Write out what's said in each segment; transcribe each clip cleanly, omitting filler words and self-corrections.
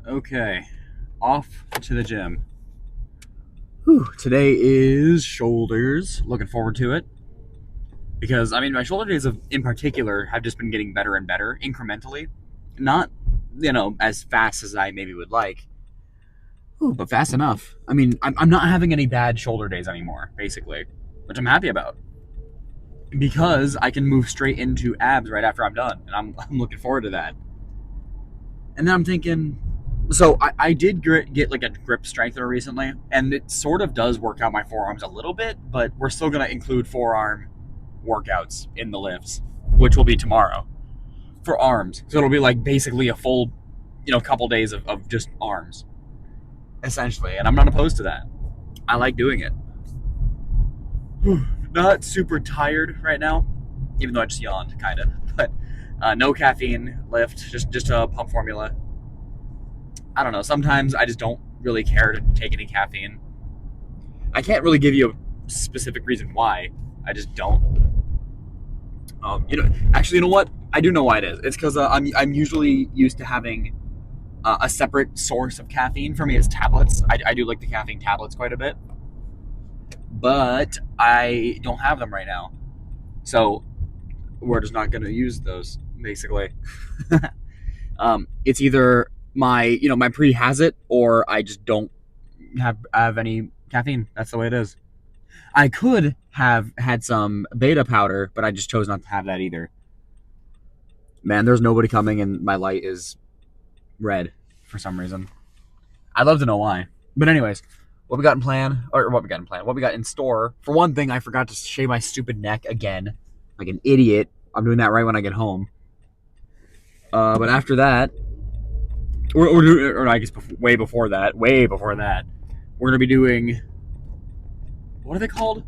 Okay, off to the gym. Whew, today is shoulders. Looking forward to it because my shoulder days in particular have just been getting better and better incrementally. Not, as fast as I maybe would like, but fast enough. I'm not having any bad shoulder days anymore, basically, which I'm happy about because I can move straight into abs right after I'm done, and I'm looking forward to that. And then I'm thinking, so I did get like a grip strengthener recently, and it sort of does work out my forearms a little bit, but we're still going to include forearm workouts in the lifts, which will be tomorrow for arms. So it'll be like basically a full, couple days of just arms, essentially. And I'm not opposed to that. I like doing it. Not super tired right now, even though I just yawned, kind of. But no caffeine lift, just a pump formula. I don't know. Sometimes I just don't really care to take any caffeine. I can't really give you a specific reason why. I just don't. Actually, you know what? I do know why it is. It's because I'm usually used to having a separate source of caffeine. For me, it's tablets. I do like the caffeine tablets quite a bit, but I don't have them right now, so we're just not going to use those. Basically, it's either my pre has it, or I just don't have any caffeine. That's the way it is. I could have had some beta powder, but I just chose not to have that either. Man, there's nobody coming, and my light is red for some reason. I'd love to know why. But anyways, what we got in plan, or what we got in plan, what we got in store. For one thing, I forgot to shave my stupid neck again, like an idiot. I'm doing that right when I get home. But after that, we're doing, or I guess way before that, we're gonna be doing. What are they called?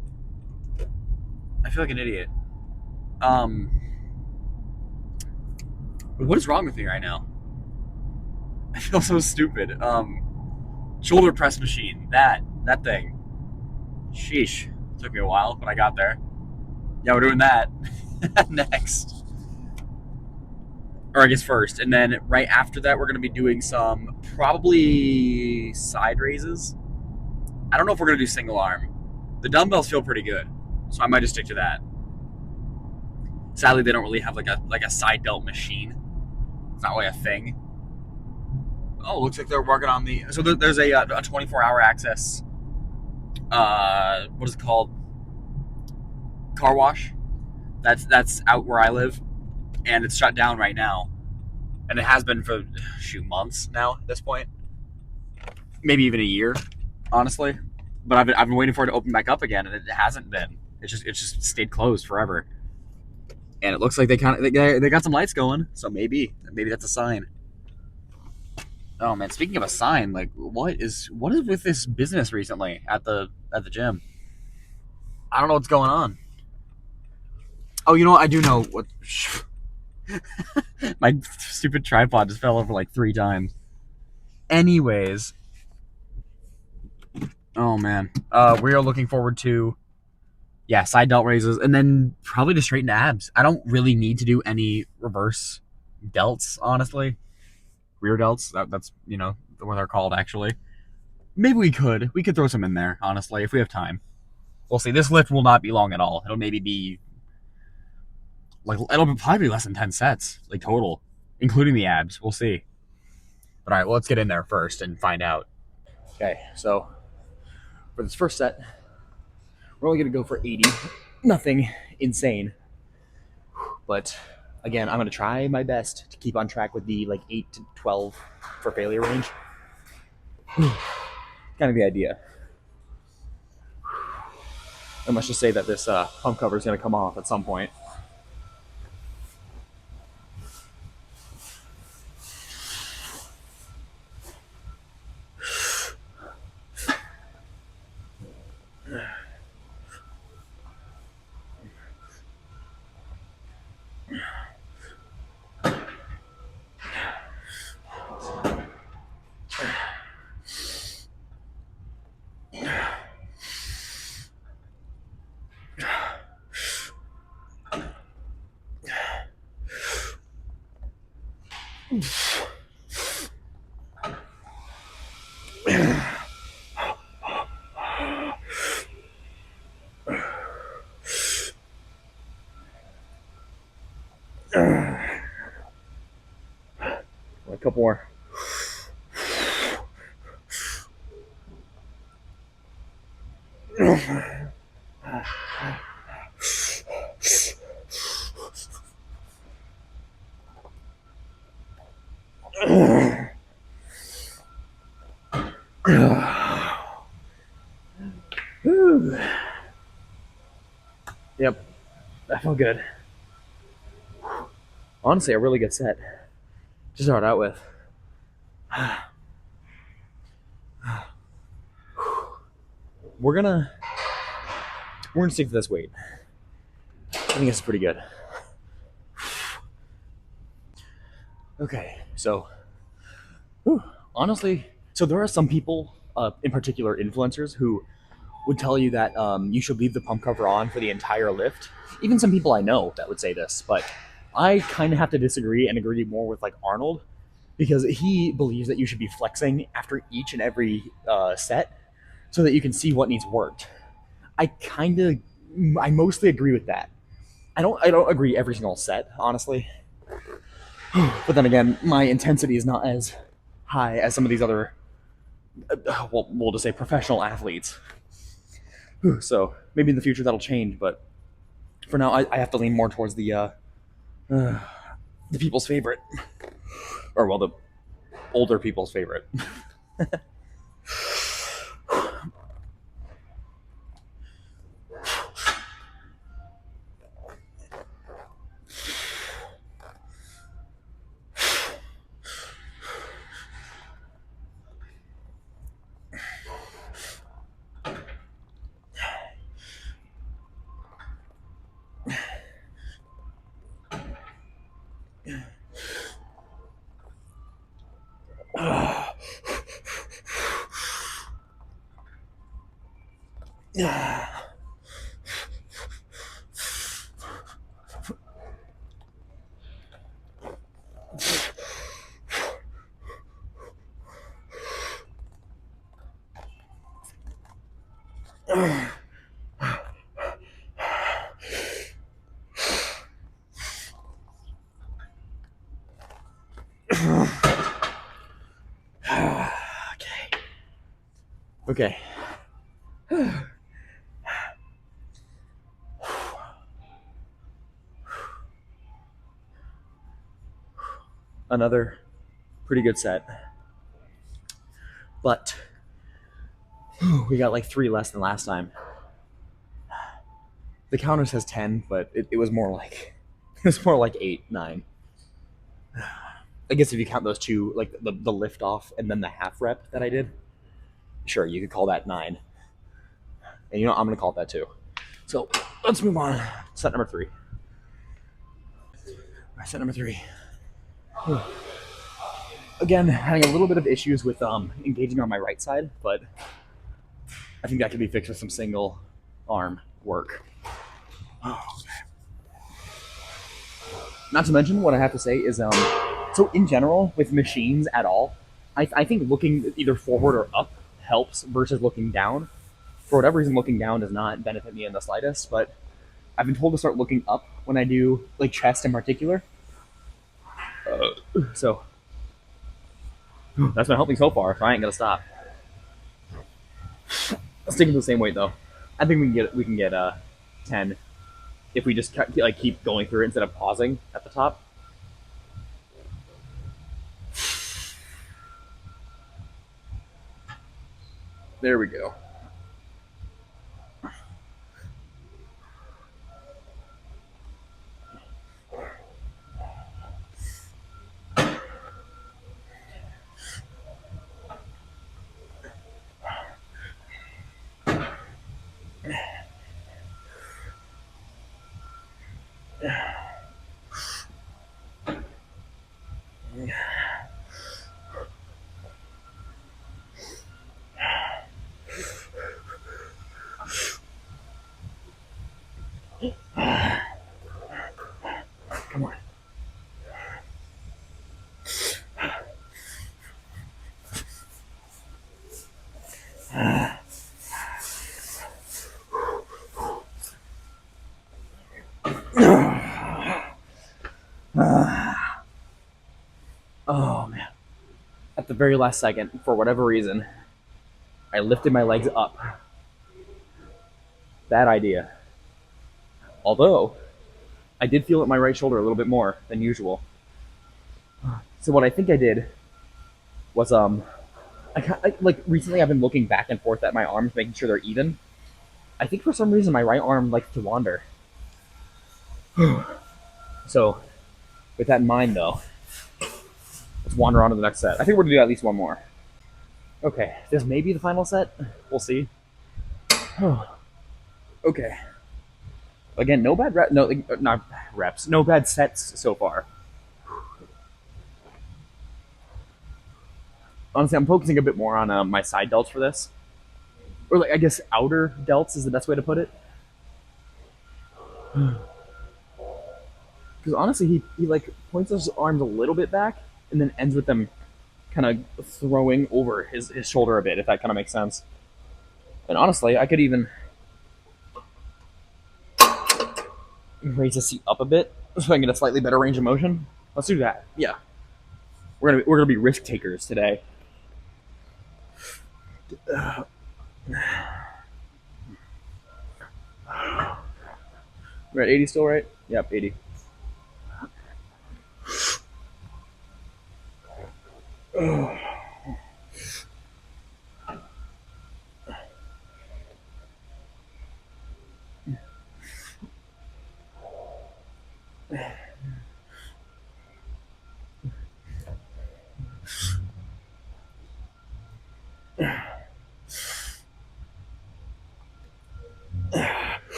I feel like an idiot. Um, what is wrong with me right now? I feel so stupid. Shoulder press machine. That thing. Sheesh. Took me a while, but I got there. Yeah, we're doing that next, or I guess first, and then right after that, we're gonna be doing some probably side raises. I don't know if we're gonna do single arm. The dumbbells feel pretty good, so I might just stick to that. Sadly, they don't really have like a side delt machine. It's not really a thing. Oh, looks like they're working on the. So there's a 24-hour access. What is it called? Car wash. That's out where I live, and it's shut down right now, and it has been for months now at this point, maybe even a year, honestly. But I've been waiting for it to open back up again, and it hasn't been. It's just stayed closed forever, and it looks like they got some lights going, so maybe that's a sign. Oh man, speaking of a sign, like what is with this business recently at the gym? I don't know what's going on. Oh, you know what? I do know what. My stupid tripod just fell over like 3 times. Anyways, oh man, we are looking forward to, yeah, side delt raises, and then probably to straighten abs. I don't really need to do any reverse delts, honestly. Rear delts. That's what they're called actually. Maybe we could throw some in there, honestly, if we have time. We'll see. This lift will not be long at all. It'll maybe be it'll probably be less than 10 sets, like total, including the abs. We'll see. But all right, well, let's get in there first and find out. Okay, so for this first set, we're only gonna go for 80. Nothing insane, but again, I'm gonna try my best to keep on track with the like 8 to 12 for failure range. Kind of the idea. I must just say that this pump cover is gonna come off at some point. couple more. Yep, that felt good. Honestly, a really good set to start out with. We're gonna stick to this weight. I think it's pretty good. Okay, so honestly, so there are some people, in particular influencers, who would tell you that you should leave the pump cover on for the entire lift. Even some people I know that would say this, but I kind of have to disagree and agree more with like Arnold, because he believes that you should be flexing after each and every set so that you can see what needs worked. I mostly agree with that. I don't agree every single set, honestly. But then again, my intensity is not as high as some of these other, well, we'll just say professional athletes. So maybe in the future that'll change, but for now, I have to lean more towards the people's favorite, or well, the older people's favorite. Okay. Another pretty good set. But we got like 3 less than last time. The counter says 10, but it was more like it was more like 8, 9. I guess if you count those two, like the lift off and then the half rep that I did, sure, you could call that 9. And you know, I'm gonna call it that too. So let's move on. Set number 3. All right, set number 3. Again, having a little bit of issues with engaging on my right side, but I think that can be fixed with some single arm work. Not to mention, what I have to say is, so in general, with machines at all, I think looking either forward or up helps versus looking down. For whatever reason, looking down does not benefit me in the slightest, but I've been told to start looking up when I do like chest in particular. So that's been helping so far. So I ain't gonna stop. Sticking to the same weight though. I think we can get 10 if we just like keep going through it instead of pausing at the top. There we go. Come on. Oh man. at the very last second, for whatever reason, I lifted my legs up. Bad idea. Although, I did feel at my right shoulder a little bit more than usual. So what I think I did was like recently I've been looking back and forth at my arms, making sure they're even. I think for some reason my right arm likes to wander. So with that in mind, though, let's wander on to the next set. I think we're gonna do at least one more. Okay, this may be the final set. We'll see. Okay. Again, no bad no not reps, no bad sets so far. Honestly, I'm focusing a bit more on my side delts for this, or like I guess outer delts is the best way to put it. Because honestly, he like points his arms a little bit back and then ends with them kind of throwing over his shoulder a bit, if that kind of makes sense. And honestly, I could even raise the seat up a bit so I can get a slightly better range of motion. Let's do that. Yeah, we're gonna be risk takers today. We're at 80 still, right? Yep, 80.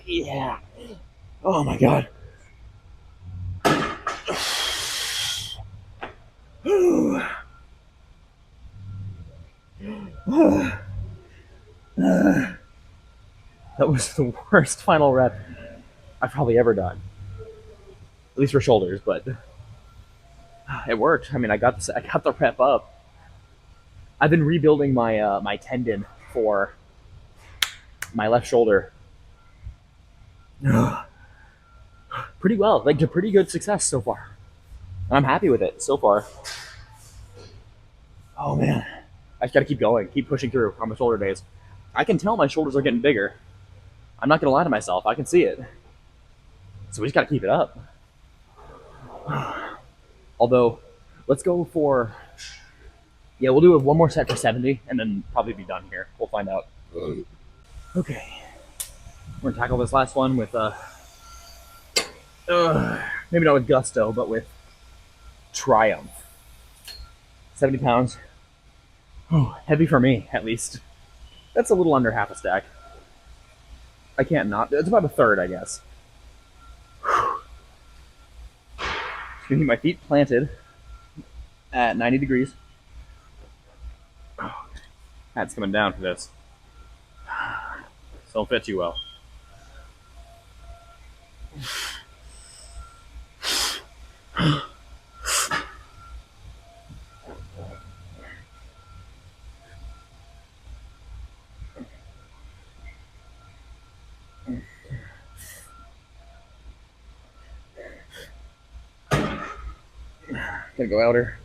Yeah. Oh my god. That was the worst final rep I've probably ever done. At least for shoulders, but it worked. I mean, I got the rep up. I've been rebuilding my tendon for my left shoulder. Pretty well, like to pretty good success so far. I'm happy with it so far. Oh man, I just gotta keep going, keep pushing through on my shoulder days. I can tell my shoulders are getting bigger. I'm not gonna lie to myself, I can see it. So we just gotta keep it up. Although, let's go for yeah, we'll do one more set for 70 and then probably be done here. We'll find out. Okay, we're gonna tackle this last one with maybe not with gusto, but with triumph. 70 pounds. Oh, heavy for me, at least. That's a little under half a stack. I can't not. It's about a third, I guess. Excuse me, my feet planted at 90 degrees. Hat's coming down for this. Don't fit too well. Gonna go outer.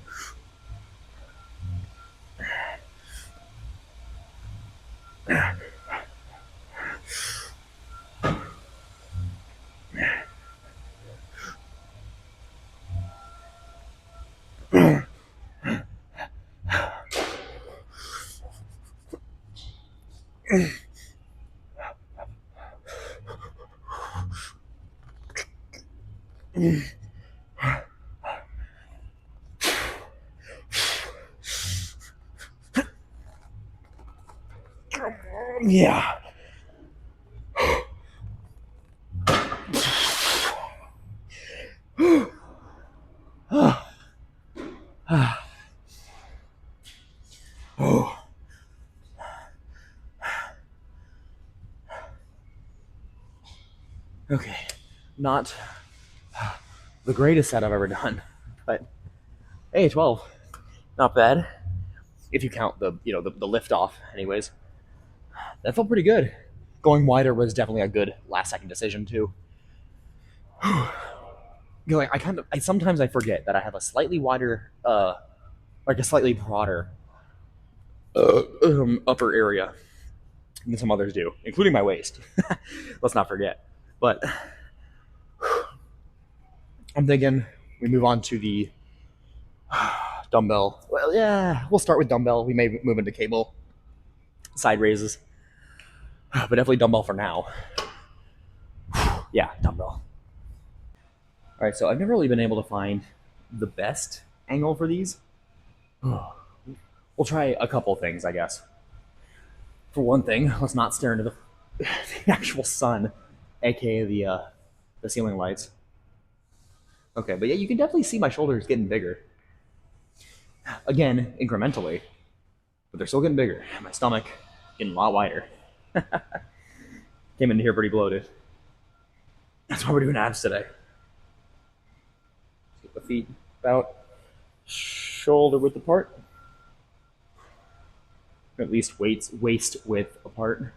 Yeah. Oh. Okay. Not the greatest set I've ever done. But hey, 12, not bad if you count the lift off. Anyways, that felt pretty good. Going wider was definitely a good last second decision too. Like I sometimes I forget that I have a slightly wider, like a slightly broader upper area than some others do, including my waist. Let's not forget. But I'm thinking we move on to the dumbbell. Well, yeah, we'll start with dumbbell. We may move into cable, side raises, but definitely dumbbell for now. Yeah, dumbbell. All right, so I've never really been able to find the best angle for these. We'll try a couple things, I guess. For one thing, let's not stare into the actual sun, aka the ceiling lights. Okay, but yeah, you can definitely see my shoulders getting bigger. Again, incrementally, but they're still getting bigger. My stomach getting a lot wider. Came into here pretty bloated. That's why we're doing abs today. Get the feet about shoulder width apart. Or at least waist width apart.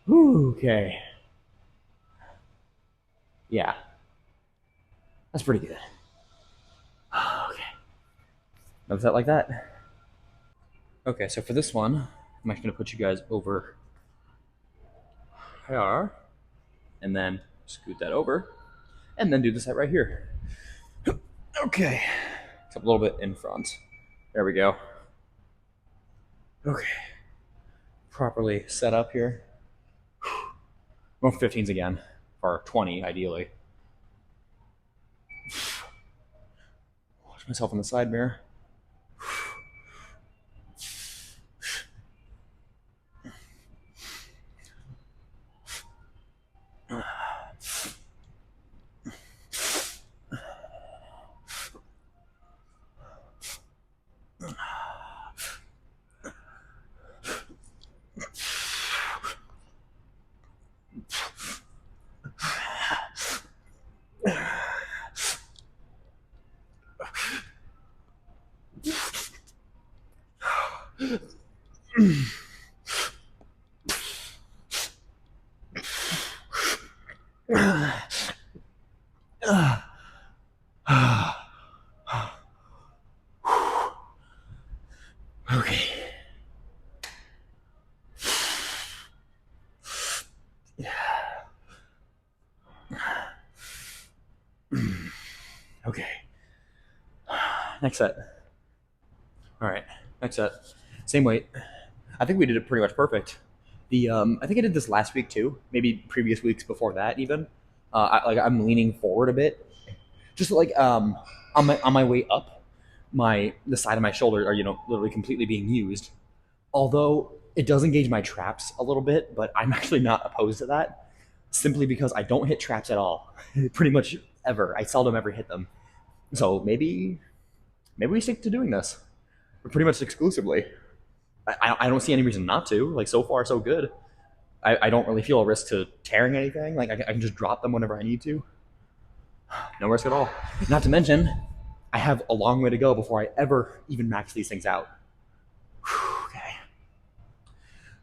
Okay. Yeah. That's pretty good. Okay. Another set like that. Okay, so for this one, I'm actually going to put you guys over here, and then scoot that over, and then do the set right here. Okay. Except a little bit in front. There we go. Okay. Properly set up here. More 15s again, or 20 ideally. Watch myself in the side mirror. Okay. Okay. Next set. All right. Next set. Same weight. I think we did it pretty much perfect. I think I did this last week too. Maybe previous weeks before that even. I'm leaning forward a bit, just like on my way up, the side of my shoulder are literally completely being used. Although it does engage my traps a little bit, but I'm actually not opposed to that, simply because I don't hit traps at all, pretty much ever. I seldom ever hit them. So maybe we stick to doing this. Pretty much exclusively. I don't see any reason not to. Like so far, so good. I don't really feel a risk to tearing anything. Like I can just drop them whenever I need to. No risk at all. Not to mention, I have a long way to go before I ever even max these things out. Okay.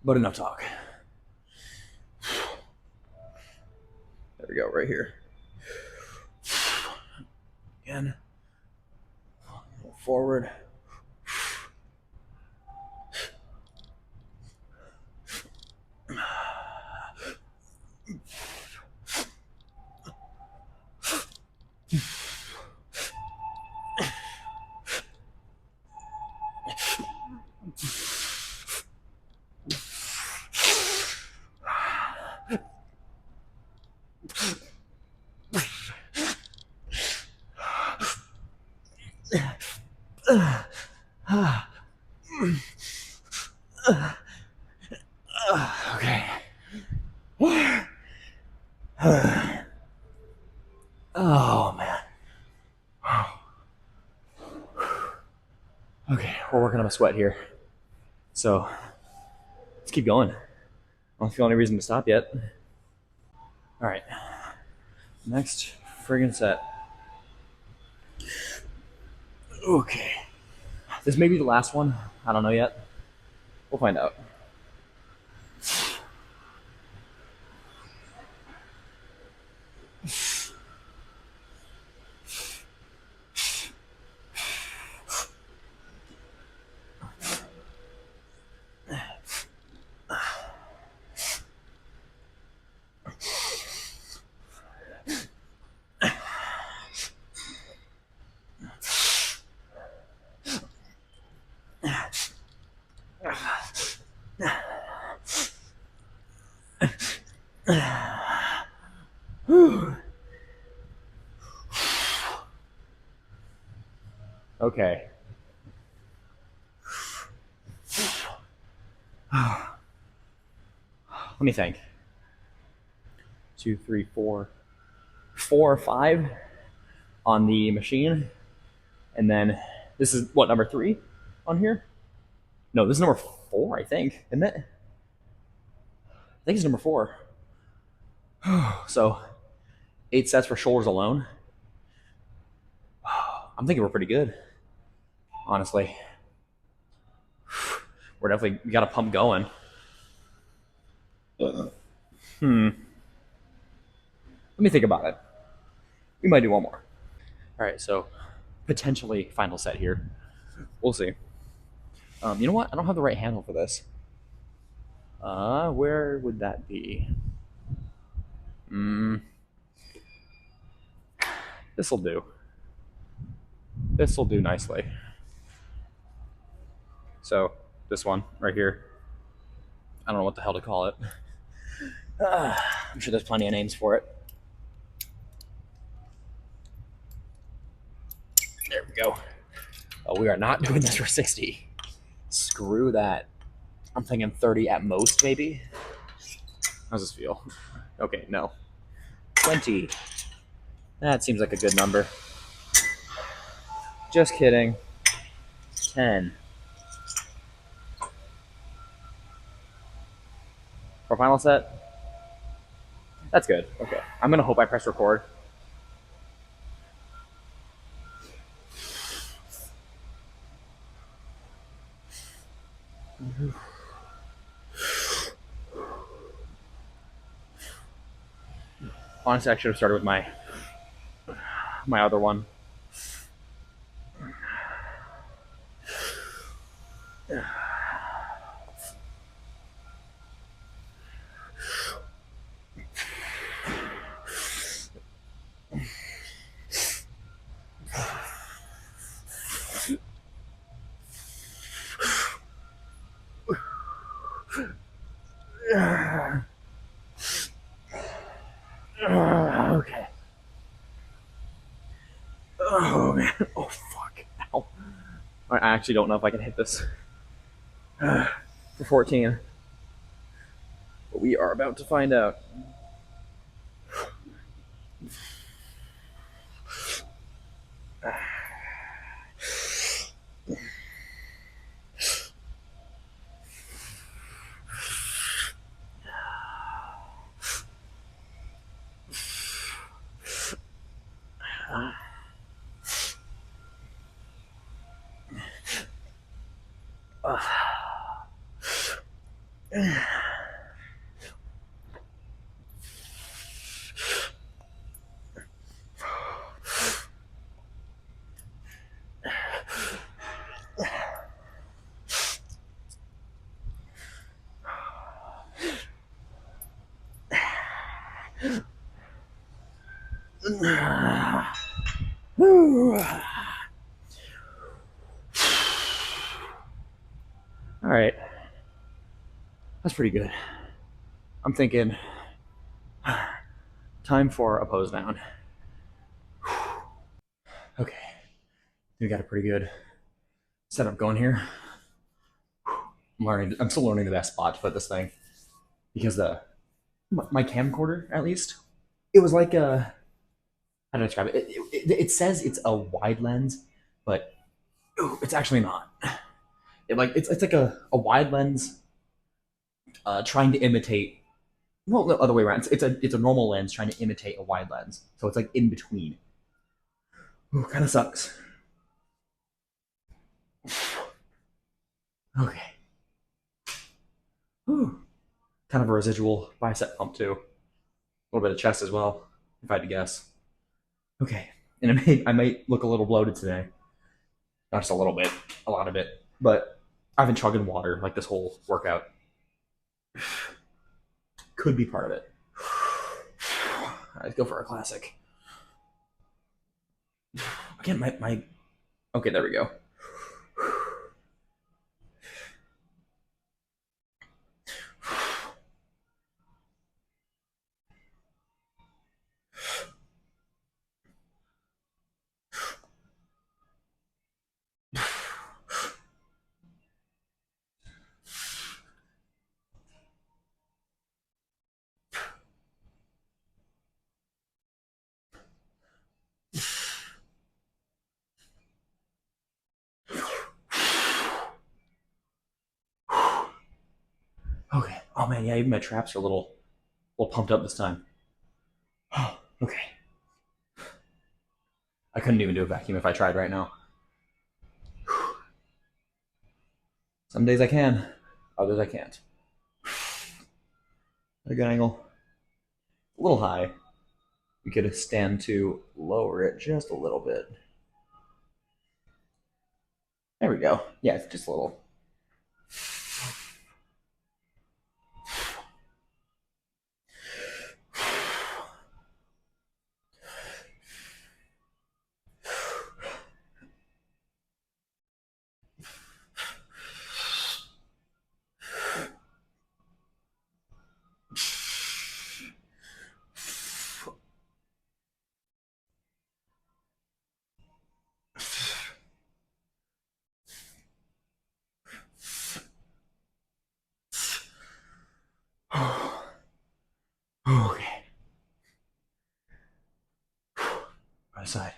But enough talk. There we go, right here. Again. Forward. Okay. Oh man. Okay, we're working on a sweat here. So let's keep going. I don't feel any reason to stop yet. All right. Next friggin' set. Okay. This may be the last one. I don't know yet. We'll find out. Okay. Let me think. 2, 3, 4, 4 or 5 on the machine, and then this is what, number 3 on here? No, this is number 4, I think, isn't it? I think it's number 4. So 8 sets for shoulders alone. I'm thinking we're pretty good, honestly. We got a pump going. Let me think about it. We might do one more. All right, so potentially final set here. We'll see. You know what? I don't have the right handle for this. Where would that be? This'll do. This'll do nicely. So this one right here. I don't know what the hell to call it. I'm sure there's plenty of names for it. There we go. Oh, we are not doing this for 60. Screw that. I'm thinking 30 at most, maybe. How's this feel? Okay, no. 20. That seems like a good number. Just kidding. 10. For final set? That's good. Okay. I'm going to hope I press record. Honestly, I should have started with my other one. Okay. Oh man. Oh fuck. Ow. I actually don't know if I can hit this for 14. But we are about to find out. All right. That's pretty good. I'm thinking time for a pose down. Okay. We got it pretty good. setup going here. I'm learning. I'm still learning the best spot to put this thing because the my camcorder, at least, it was like a, how do I describe it? It says it's a wide lens, but it's actually not. It's like a wide lens trying to imitate. Well, no, other way around. It's a normal lens trying to imitate a wide lens, so it's like in between. Ooh, kind of sucks. Okay. Ooh. Kind of a residual bicep pump too. A little bit of chest as well, if I had to guess. Okay. And I might look a little bloated today. Not just a little bit, a lot of it. But I've been chugging water like this whole workout. Could be part of it. All right, let's go for a classic. Again, my okay, there we go. Okay. Oh man, yeah, even my traps are a little pumped up this time. Oh, okay. I couldn't even do a vacuum if I tried right now. Some days I can, others I can't. A good angle. A little high. We could stand to lower it just a little bit. There we go. Yeah, it's just a little. Okay. Other side.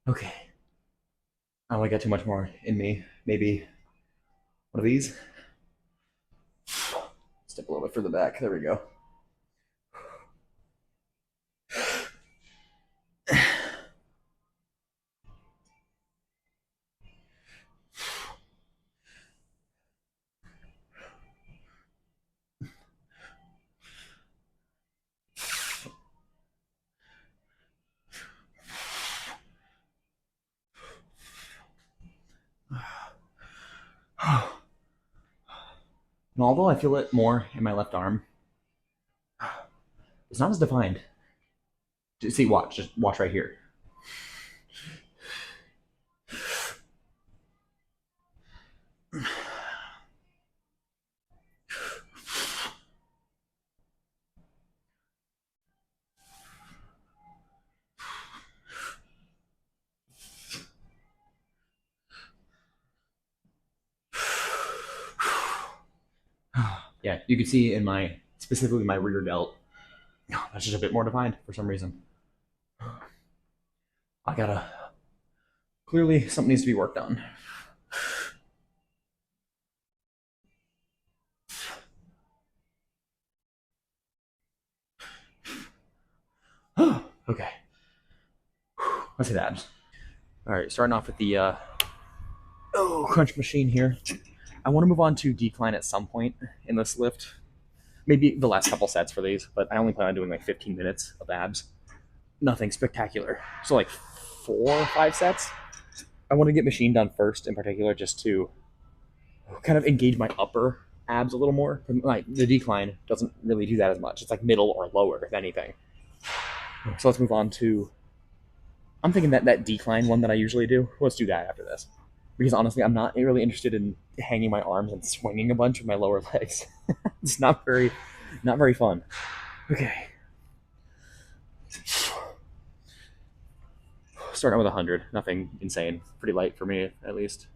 Okay. I don't want to get too much more in me. Maybe one of these. Step a little bit further back. There we go. And although I feel it more in my left arm, it's not as defined. See, watch. Just watch right here. Yeah, you can see in my, specifically my rear delt, that's just a bit more defined for some reason. I gotta, clearly something needs to be worked on. Okay, let's hit abs. All right, starting off with the crunch machine here. I want to move on to decline at some point in this lift. Maybe the last couple sets for these, but I only plan on doing like 15 minutes of abs. Nothing spectacular. So like 4 or 5 sets. I want to get machine done first, in particular, just to kind of engage my upper abs a little more. Like the decline doesn't really do that as much. It's like middle or lower, if anything. So let's move on to. I'm thinking that decline one that I usually do. Let's do that after this, because honestly, I'm not really interested in hanging my arms and swinging a bunch with my lower legs. It's not very fun. Okay, starting out with 100. Nothing insane. Pretty light for me, at least.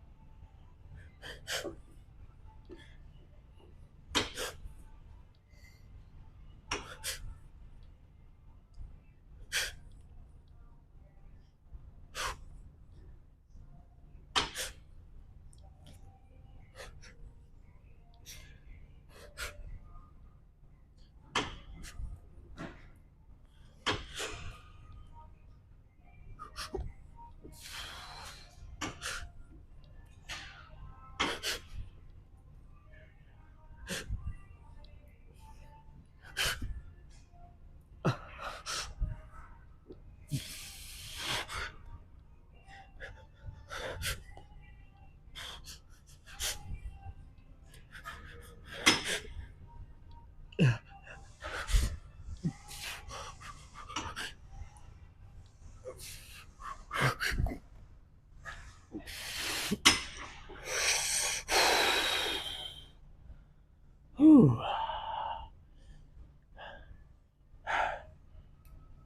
Whew.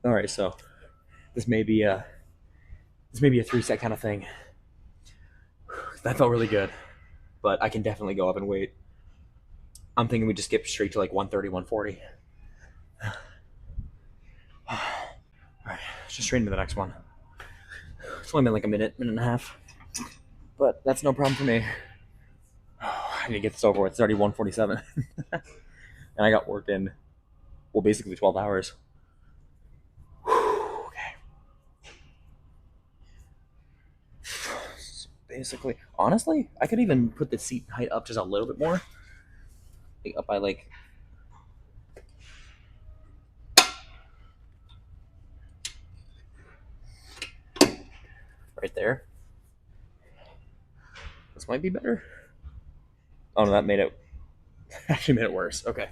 All right, so this may be a 3 set kind of thing. That felt really good, but I can definitely go up in weight. I'm thinking we just skip straight to like 130, 140. All right, let's just straight into the next one. It's only been like a minute and a half, but that's no problem for me. I need to get this over with. It's already 147, and I got work in, well, basically 12 hours. Okay. Basically, honestly, I could even put the seat height up just a little bit more. Like up by like. Right there. This might be better. Oh no, that made it actually made it worse. Okay.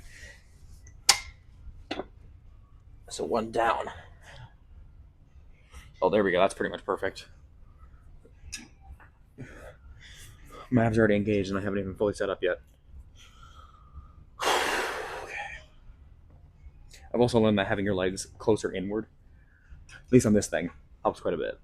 So one down. Oh, there we go. That's pretty much perfect. My abs are already engaged and I haven't even fully set up yet. Okay. I've also learned that having your legs closer inward, at least on this thing, helps quite a bit.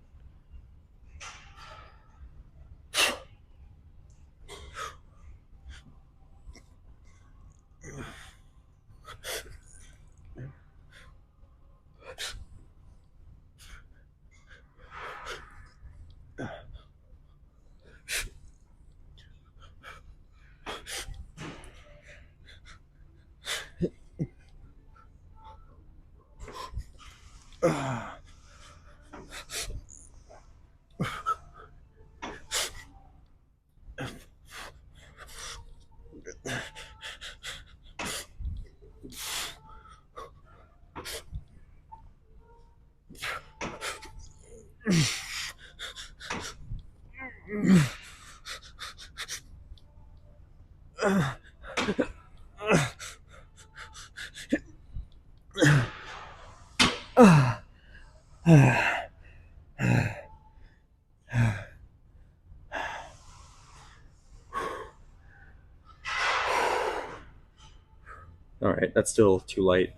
All right, that's still too light.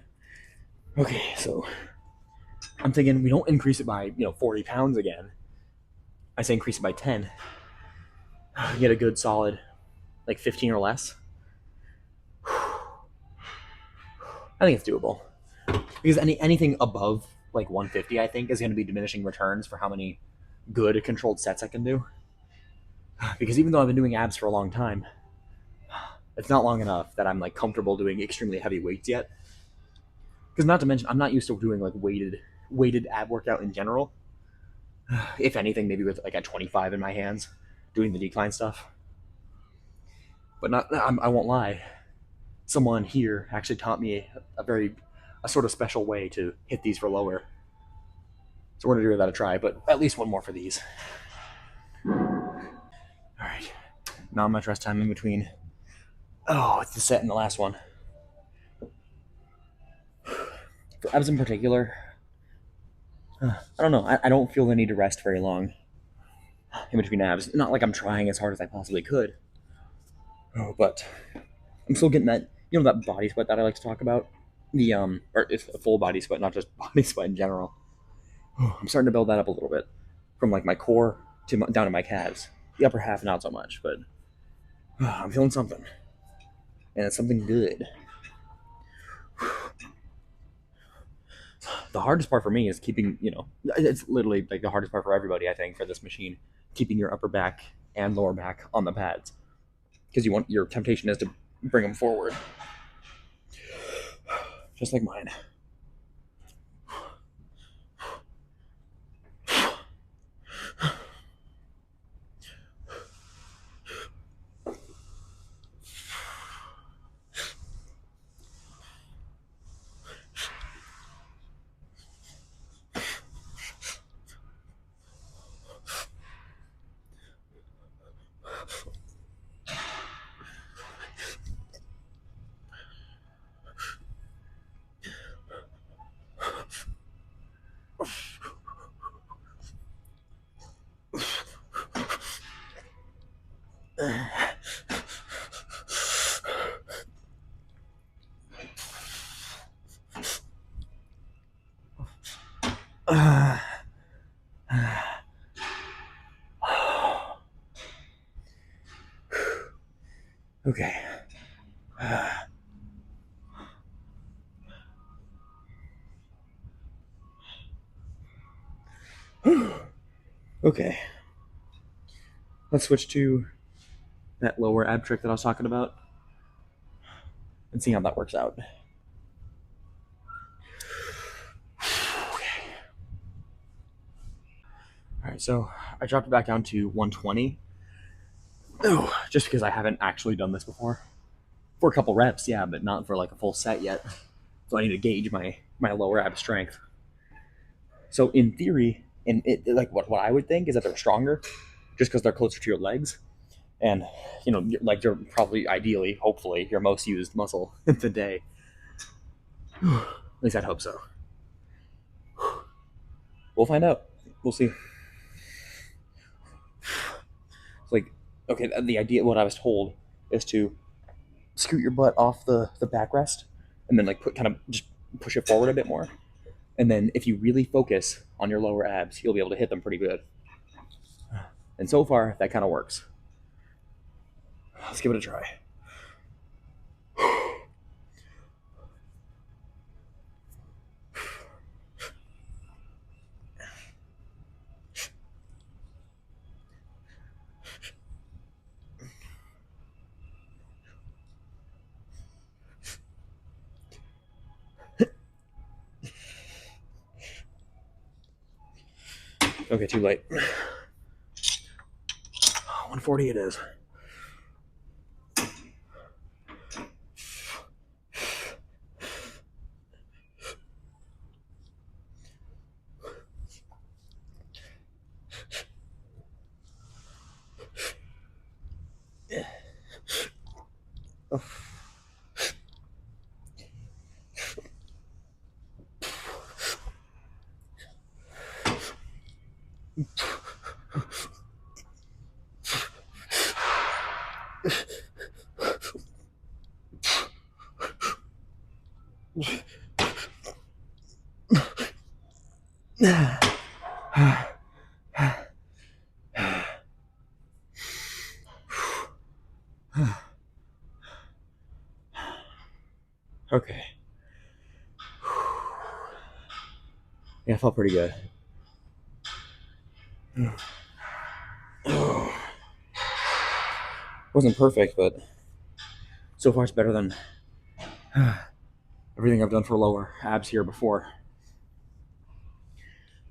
Okay, so I'm thinking we don't increase it by 40 pounds again. I say increase it by 10. Get a good solid like 15 or less. I think it's doable because anything above like 150, I think, is going to be diminishing returns for how many good controlled sets I can do. Because even though I've been doing abs for a long time, it's not long enough that I'm like comfortable doing extremely heavy weights yet. Because not to mention, I'm not used to doing like weighted ab workout in general. If anything, maybe with like a 25 in my hands, doing the decline stuff. But not, I won't lie. Someone here actually taught me a sort of special way to hit these for lower. So we're gonna give that a try, but at least one more for these. Not much rest time in between. Oh, it's the set and the last one. For abs in particular, I don't know. I don't feel the need to rest very long in between abs. Not like I'm trying as hard as I possibly could. Oh, but I'm still getting that, that body sweat that I like to talk about. Or it's a full body sweat, not just body sweat in general. I'm starting to build that up a little bit, from like my core to down to my calves. The upper half, not so much, but I'm feeling something, and it's something good. The hardest part for me is keeping, it's literally like the hardest part for everybody, I think, for this machine, keeping your upper back and lower back on the pads, because your temptation is to bring them forward, just like mine. Okay. Okay. Let's switch to that lower ab trick that I was talking about and see how that works out. Okay. All right, so I dropped it back down to 120. Oh, just because I haven't actually done this before. For a couple reps, yeah, but not for like a full set yet. So I need to gauge my lower ab strength. So in theory, and like what I would think is that they're stronger, just because they're closer to your legs, and like you're probably ideally, hopefully, your most used muscle in the day. At least I'd hope so. We'll find out. We'll see. It's like, okay, the idea, what I was told, is to scoot your butt off the backrest, and then like kind of just push it forward a bit more. And then if you really focus on your lower abs, you'll be able to hit them pretty good. And so far, that kind of works. Let's give it a try. Okay, too late. 140 it is. Oh. Okay. Yeah, I felt pretty good. Wasn't perfect, but so far it's better than everything I've done for lower abs here before.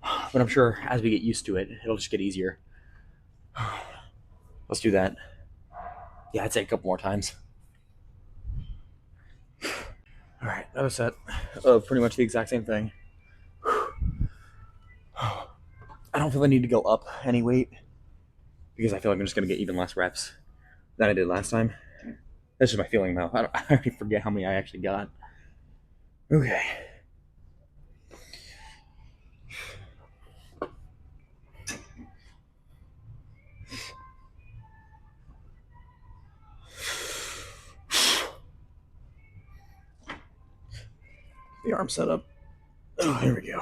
But I'm sure as we get used to it, it'll just get easier. Let's do that. Yeah, I'd say a couple more times. All right, another set of pretty much the exact same thing. I don't feel the need to go up any weight because I feel like I'm just going to get even less reps than I did last time. That's just my feeling though. I already forget how many I actually got. Okay. The arm setup. Oh, here we go.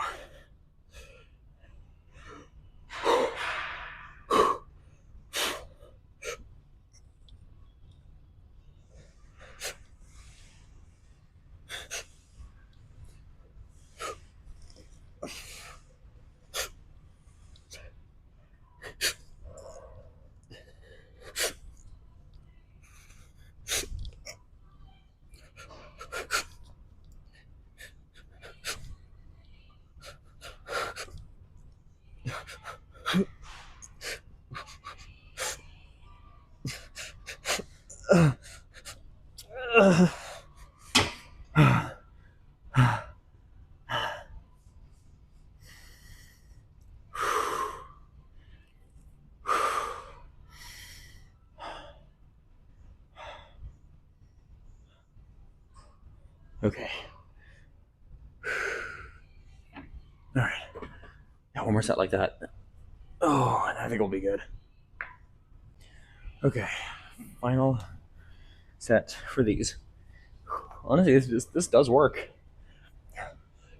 Okay. All right. Now one more set like that. Oh, and I think we'll be good. Okay. Final set for these. Honestly, this does work.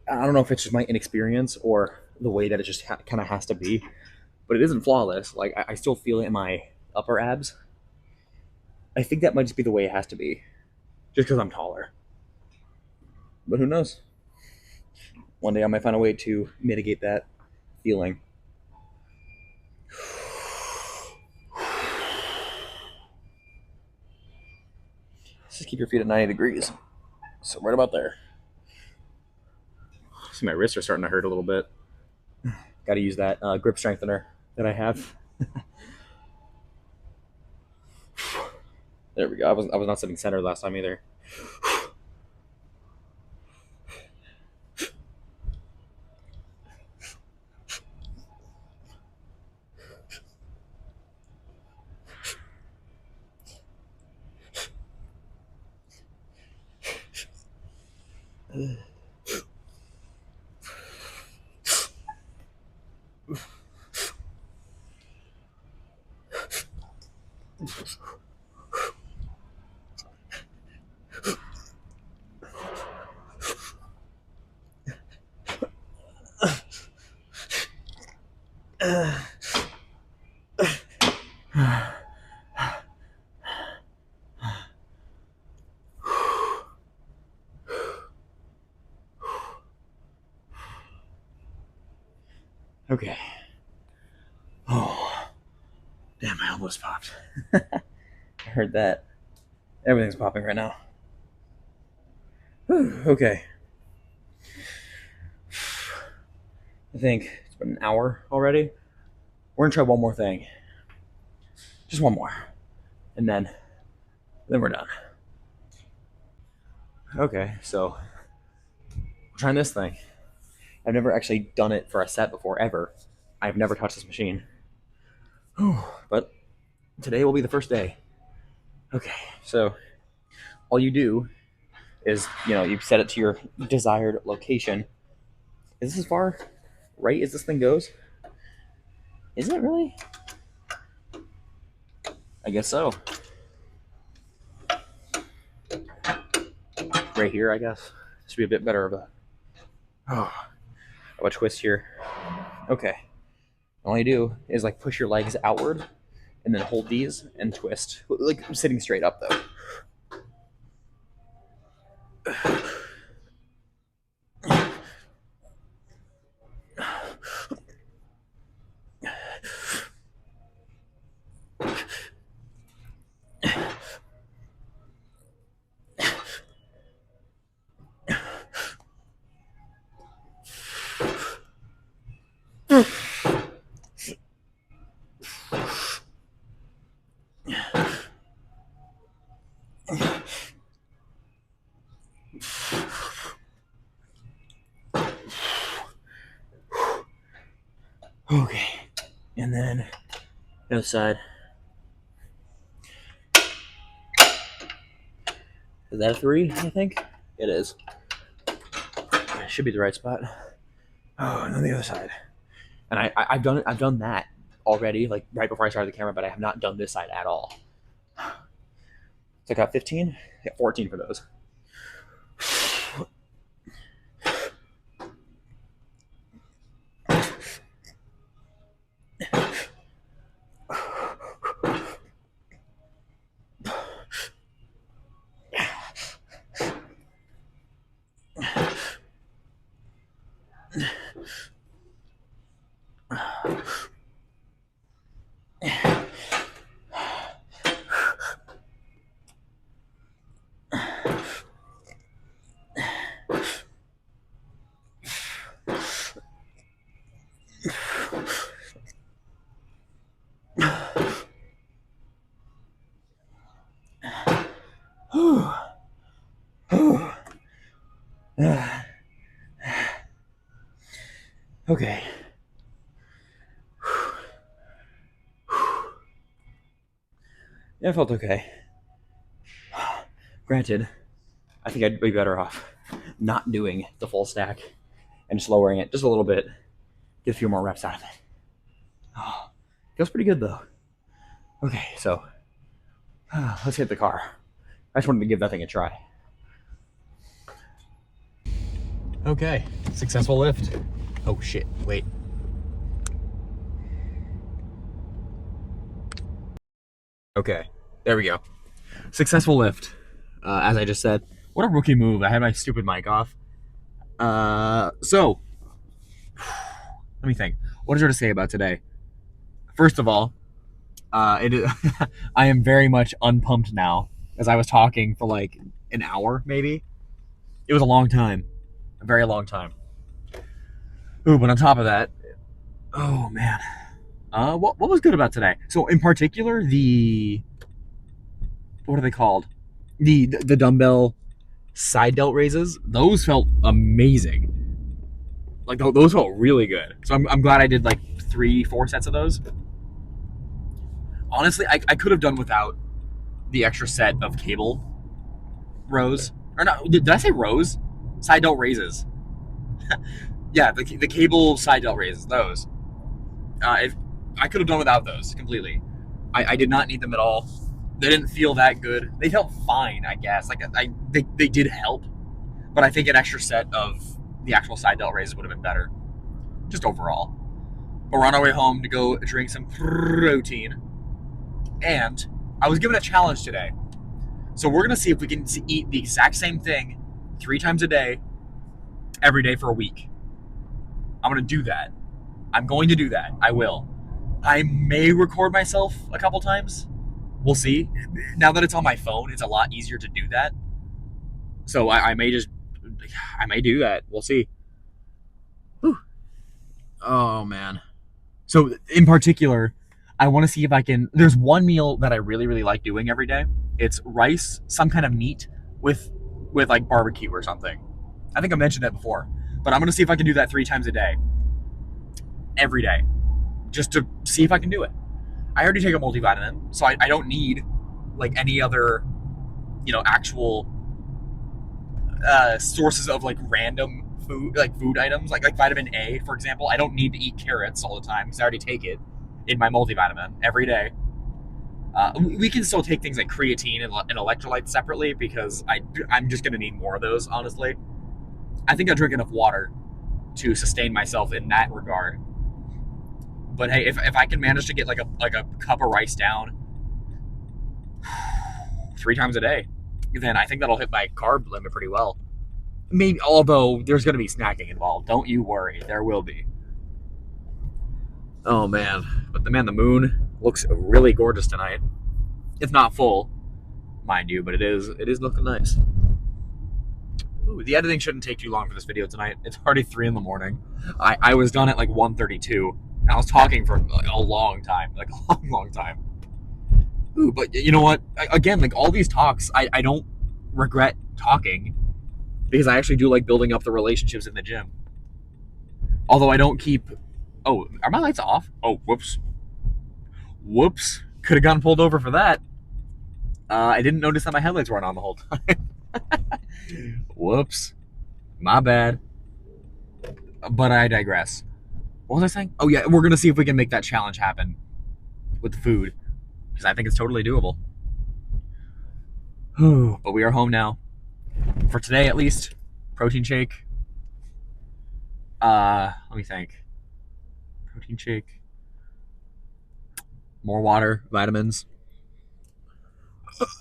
I don't know if it's just my inexperience or the way that it just kind of has to be, but it isn't flawless. Like I still feel it in my upper abs. I think that might just be the way it has to be, just because I'm taller. But who knows? One day I might find a way to mitigate that feeling. Just keep your feet at 90 degrees. So right about there. See, my wrists are starting to hurt a little bit. Got to use that grip strengthener that I have. There we go. I was not sitting center last time either. Okay. Oh, damn, my elbows popped. I heard that. Everything's popping right now. Whew, okay. I think it's been an hour already. We're gonna try one more thing. Just one more. And then we're done. Okay, so we're trying this thing. I've never actually done it for a set before, ever. I've never touched this machine. But today will be the first day. Okay, so all you do is, you set it to your desired location. Is this as far right as this thing goes? Is it really? I guess so. Right here, I guess. Should be a bit better of a twist here. Okay. All you do is like push your legs outward and then hold these and twist. Like sitting straight up though. Okay. And then the other side. Is that a 3, I think? It is. It should be the right spot. Oh, and on the other side. And I've done that already, like right before I started the camera, but I have not done this side at all. So I got 15, yeah, 14 for those. Okay. Yeah, it felt okay. Granted, I think I'd be better off not doing the full stack and just lowering it just a little bit, get a few more reps out of it. Oh, feels pretty good though. Okay, so let's hit the car. I just wanted to give that thing a try. Okay, successful lift. Oh shit, wait. Okay, there we go. Successful lift. As I just said, what a rookie move. I had my stupid mic off. So, let me think. What is there to say about today? First of all, it is, I am very much unpumped now, as I was talking for like an hour, maybe. It was a long time. A very long time. Ooh, but on top of that, oh man. What was good about today? So in particular, what are they called? The dumbbell side delt raises. Those felt amazing. Like those felt really good. So I'm glad I did like 3-4 sets of those. Honestly, I could have done without the extra set of cable rows. Or no, did I say rows? Side delt raises. Yeah, the cable side delt raises. Those. If I could have done without those completely. I did not need them at all. They didn't feel that good. They felt fine, I guess. Like they did help, but I think an extra set of the actual side delt raises would have been better, just overall. But we're on our way home to go drink some protein, and I was given a challenge today. So we're gonna see if we can eat the exact same thing 3 times a day, every day for a week. I'm gonna do that. I'm going to do that. I will. I may record myself a couple times. We'll see. Now that it's on my phone, it's a lot easier to do that. So I may do that. We'll see. Whew. Oh man. So in particular, I want to see if I can. There's one meal that I really really like doing every day. It's rice, some kind of meat with like barbecue or something. I think I mentioned that before, but I'm gonna see if I can do that 3 times a day, every day, just to see if I can do it. I already take a multivitamin, so I don't need like any other, actual sources of like random food, like food items, like vitamin A, for example. I don't need to eat carrots all the time because I already take it in my multivitamin every day. We can still take things like creatine and electrolytes separately because I'm just gonna need more of those. Honestly, I think I drink enough water to sustain myself in that regard. But hey, if I can manage to get like a cup of rice down 3 times a day, then I think that'll hit my carb limit pretty well. Maybe, although there's going to be snacking involved. Don't you worry, there will be. Oh man, but the moon looks really gorgeous tonight. It's not full, mind you, but it is looking nice. Ooh, the editing shouldn't take too long for this video tonight. It's already 3 in the morning. I was done at like 1:32. And I was talking for like a long time, like a long time. Ooh, but you know what? Again, like all these talks, I don't regret talking because I actually do like building up the relationships in the gym. Although I don't keep. Oh, are my lights off? Oh, whoops. Whoops. Could have gotten pulled over for that. I didn't notice that my headlights weren't on the whole time. Whoops. My bad. But I digress. What was I saying? Oh, yeah, we're going to see if we can make that challenge happen with the food, because I think it's totally doable. But we are home now. For today, at least. Protein shake. Let me think. Protein shake. More water, vitamins.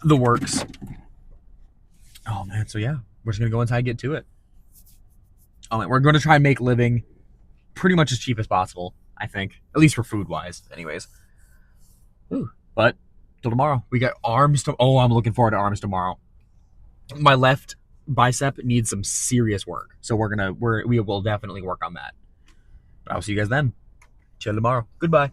The works. Oh, man. So, yeah, we're just going to go inside and get to it. Oh, man, we're going to try and make living pretty much as cheap as possible, I think. At least for food-wise, anyways. Ooh. But till tomorrow. We got arms. Oh, I'm looking forward to arms tomorrow. My left bicep needs some serious work, so we will definitely work on that. But I'll see you guys then. Chill tomorrow. Goodbye.